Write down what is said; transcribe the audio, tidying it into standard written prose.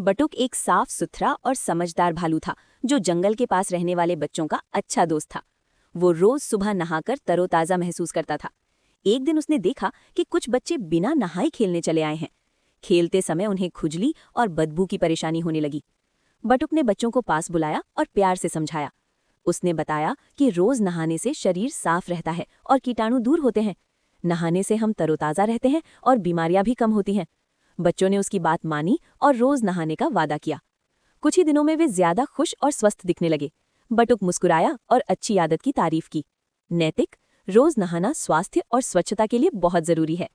बटुक एक साफ सुथरा और समझदार भालू था जो जंगल के पास रहने वाले बच्चों का अच्छा दोस्त था। वो रोज सुबह नहाकर तरोताजा महसूस करता था। एक दिन उसने देखा कि कुछ बच्चे बिना नहाए खेलने चले आए हैं। खेलते समय उन्हें खुजली और बदबू की परेशानी होने लगी। बटुक ने बच्चों को पास बुलाया और प्यार से समझाया। उसने बताया कि रोज नहाने से शरीर साफ रहता है और कीटाणु दूर होते हैं। नहाने से हम तरोताजा रहते हैं और बीमारियां भी कम होती हैं। बच्चों ने उसकी बात मानी और रोज नहाने का वादा किया। कुछ ही दिनों में वे ज्यादा खुश और स्वस्थ दिखने लगे। बटुक मुस्कुराया और अच्छी आदत की तारीफ की। नैतिक, रोज नहाना स्वास्थ्य और स्वच्छता के लिए बहुत जरूरी है।